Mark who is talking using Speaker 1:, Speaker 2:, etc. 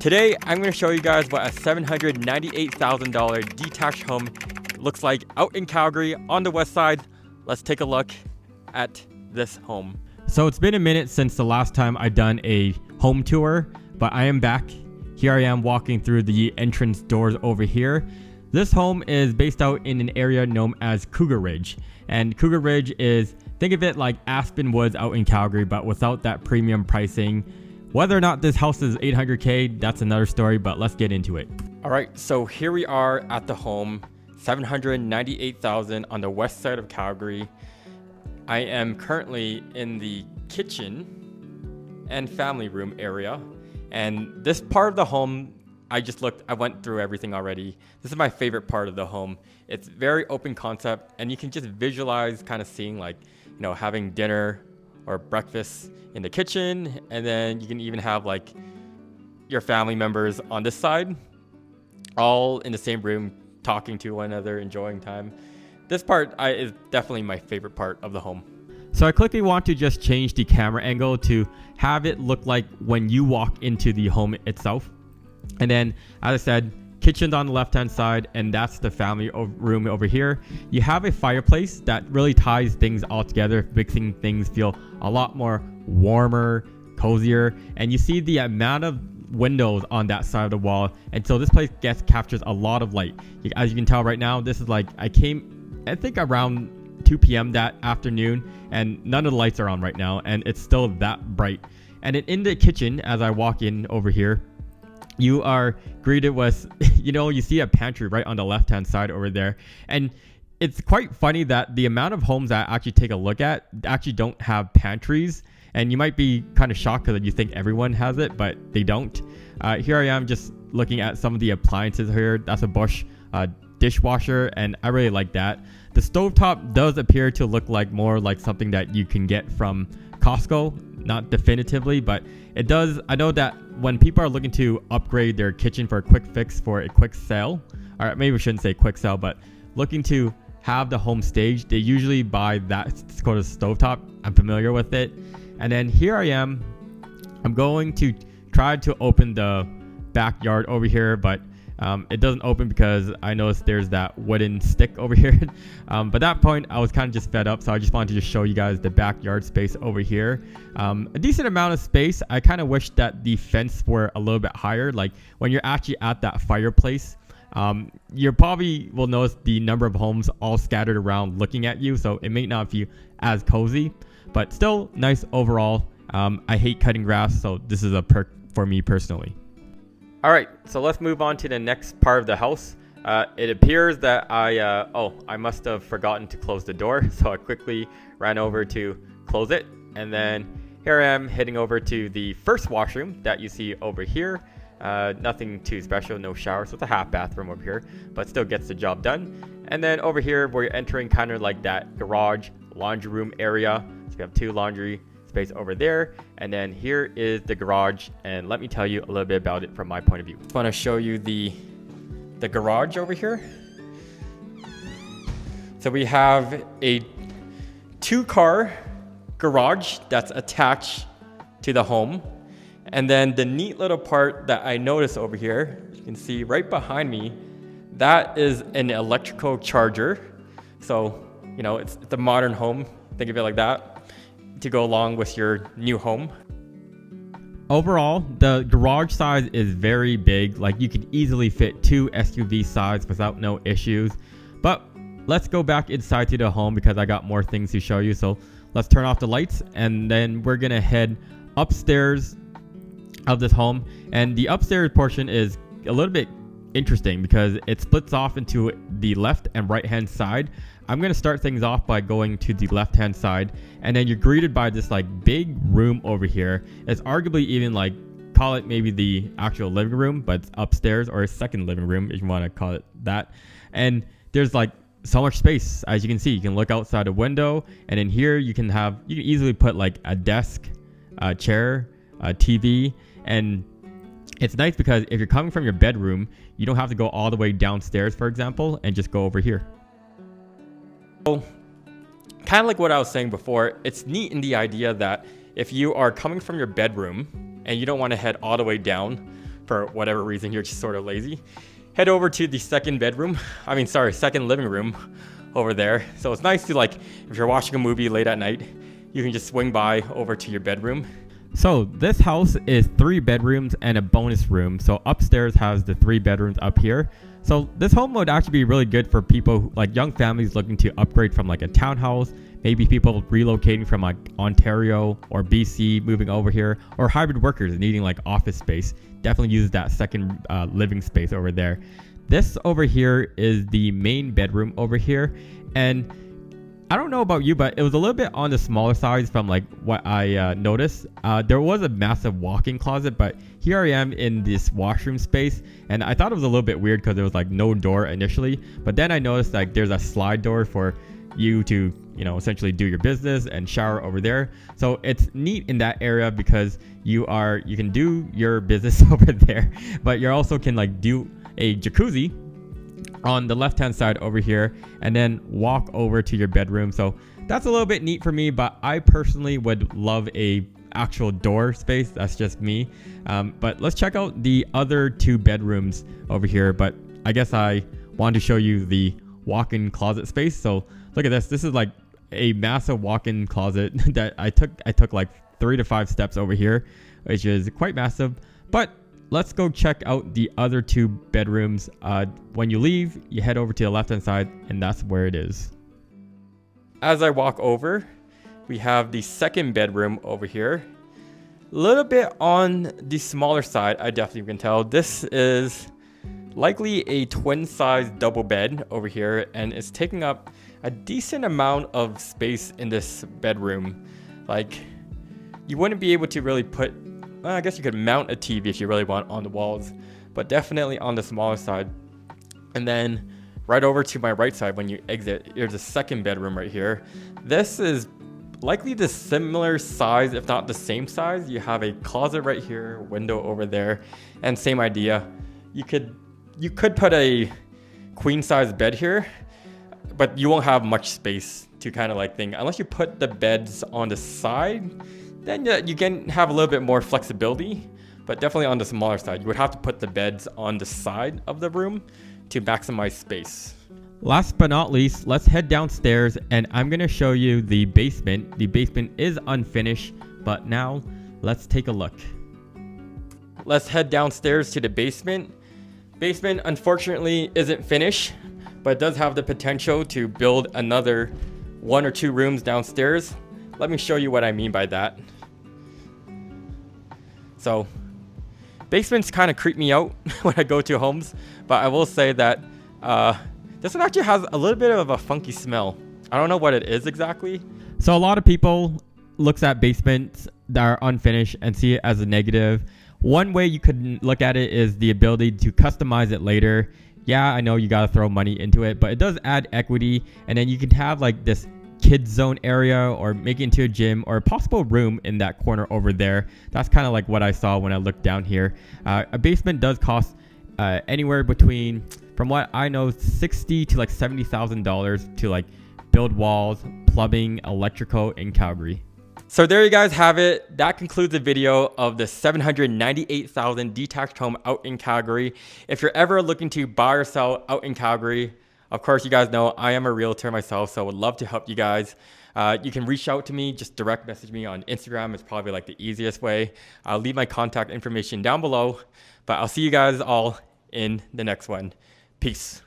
Speaker 1: Today, I'm going to show you guys what a $798,000 detached home looks like out in Calgary on the west side. Let's take a look at this home. So it's been a minute since the last time I've done a home tour, but I am back. Here I am walking through the entrance doors over here. This home is based out in an area known as Cougar Ridge. And Cougar Ridge is, think of it like Aspen Woods out in Calgary, but without that premium pricing. Whether or not this house is $800K, that's another story, but let's get into it. All right, so here we are at the home, $798,000 on the west side of Calgary. I am currently in the kitchen and family room area. And this part of the home, I went through everything already. This is my favorite part of the home. It's very open concept, and you can just visualize kind of seeing having dinner or breakfast in the kitchen, and then you can even have your family members on this side, all in the same room, talking to one another, enjoying time. This part is definitely my favorite part of the home. So I quickly want to just change the camera angle to have it look like when you walk into the home itself. And then, as I said, kitchen's on the left-hand side, and that's the family room over here. You have a fireplace that really ties things all together, making things feel a lot more warmer, cozier. And you see the amount of windows on that side of the wall, and so this place captures a lot of light. As you can tell right now, this is I came, I think, around 2 p.m. that afternoon, and none of the lights are on right now, and it's still that bright. And in the kitchen, as I walk in over here, you are greeted with, you see a pantry right on the left-hand side over there. And it's quite funny that the amount of homes that I actually take a look at actually don't have pantries. And you might be kind of shocked because you think everyone has it, but they don't. Here I am just looking at some of the appliances here. That's a Bosch dishwasher, and I really like that. The stovetop does appear to look more like something that you can get from Costco, not definitively, but it does. I know that when people are looking to upgrade their kitchen for a quick fix, for a quick sale, or maybe we shouldn't say quick sale, but looking to have the home staged, they usually buy that. It's called a stovetop. I'm familiar with it. And then here I am. I'm going to try to open the backyard over here, but it doesn't open because I noticed there's that wooden stick over here. But at that point, I was kind of just fed up, so I just wanted to just show you guys the backyard space over here. A decent amount of space. I kind of wish that the fence were a little bit higher. When you're actually at that fireplace, you probably will notice the number of homes all scattered around looking at you, so it may not feel as cozy, but still nice overall. I hate cutting grass, so this is a perk for me personally. All right, so let's move on to the next part of the house. It appears that I must have forgotten to close the door, so I quickly ran over to close it. And then here I am heading over to the first washroom that you see over here. Nothing too special, no shower, so it's a half bathroom over here, but still gets the job done. And then over here, we're entering kind of like that garage, laundry room area. So we have two laundry space over there, and then here is the garage, and let me tell you a little bit about it from my point of view. I want to show you the garage over here. So we have a 2-car garage that's attached to the home, and then the neat little part that I noticed over here, you can see right behind me, that is an electrical charger. So it's a modern home, think of it like that, to go along with your new home. Overall, the garage size is very big. You could easily fit 2 SUV sides without no issues. But let's go back inside to the home because I got more things to show you. So let's turn off the lights, and then we're gonna head upstairs of this home. And the upstairs portion is a little bit interesting because it splits off into the left and right hand side. I'm going to start things off by going to the left hand side, and then you're greeted by this big room over here. It's arguably even call it maybe the actual living room, but it's upstairs, or a second living room if you want to call it that. And there's so much space. As you can see, you can look outside a window, and in here you can easily put a desk, a chair, a TV. And it's nice because if you're coming from your bedroom, you don't have to go all the way downstairs, for example, and just go over here. So, kind of like what I was saying before, it's neat in the idea that if you are coming from your bedroom and you don't want to head all the way down, for whatever reason you're just sort of lazy, head over to the second living room over there. So it's nice to, like, if you're watching a movie late at night, you can just swing by over to your bedroom. So this house is 3 bedrooms and a bonus room. So upstairs has the 3 bedrooms up here. So this home would actually be really good for people like young families looking to upgrade from like a townhouse, maybe people relocating from like Ontario or BC moving over here, or hybrid workers needing like office space. Definitely uses that second living space over there. This over here is the main bedroom over here, and I don't know about you, but it was a little bit on the smaller side from like what I noticed. There was a massive walk-in closet, but here I am in this washroom space, and I thought it was a little bit weird because there was like no door initially, but then I noticed like there's a slide door for you to, essentially do your business and shower over there. So it's neat in that area because you can do your business over there, but you also can like do a jacuzzi on the left hand side over here and then walk over to your bedroom. So that's a little bit neat for me, but I personally would love a actual door space. That's just me. But let's check out the other 2 bedrooms over here. But I guess I wanted to show you the walk-in closet space. So look at this. This is like a massive walk-in closet that I took like 3 to 5 steps over here, which is quite massive. But let's go check out the other 2 bedrooms. When you leave, you head over to the left hand side, and that's where it is. As I walk over, we have the second bedroom over here. A little bit on the smaller side, I definitely can tell. This is likely a twin size double bed over here, and it's taking up a decent amount of space in this bedroom. Like, you wouldn't be able to really put, I guess you could mount a TV if you really want on the walls, but definitely on the smaller side. And then right over to my right side when you exit, there's a second bedroom right here. This is likely the similar size, if not the same size. You have a closet right here, window over there, and same idea. You could put a queen size bed here, but you won't have much space to kind of like think, unless you put the beds on the side. Then you can have a little bit more flexibility, but definitely on the smaller side. You would have to put the beds on the side of the room to maximize space. Last but not least, let's head downstairs, and I'm going to show you the basement. The basement is unfinished, but now let's take a look. Let's head downstairs to the basement. Basement unfortunately isn't finished, but it does have the potential to build another 1 or 2 rooms downstairs. Let me show you what I mean by that. So, basements kind of creep me out when I go to homes, but I will say that this one actually has a little bit of a funky smell. I don't know what it is exactly. So a lot of people looks at basements that are unfinished and see it as a negative. One way you could look at it is the ability to customize it later. Yeah, I know you gotta throw money into it, but it does add equity, and then you can have like this kids zone area or make it into a gym or a possible room in that corner over there. That's kind of like what I saw when I looked down here. A basement does cost anywhere between, from what I know, $60,000 to like $70,000 to like build walls, plumbing, electrical in Calgary. So there you guys have it. That concludes the video of the $798,000 detached home out in Calgary. If you're ever looking to buy or sell out in Calgary, of course, you guys know I am a realtor myself, so I would love to help you guys. You can reach out to me, just direct message me on Instagram. It's probably like the easiest way. I'll leave my contact information down below, but I'll see you guys all in the next one. Peace.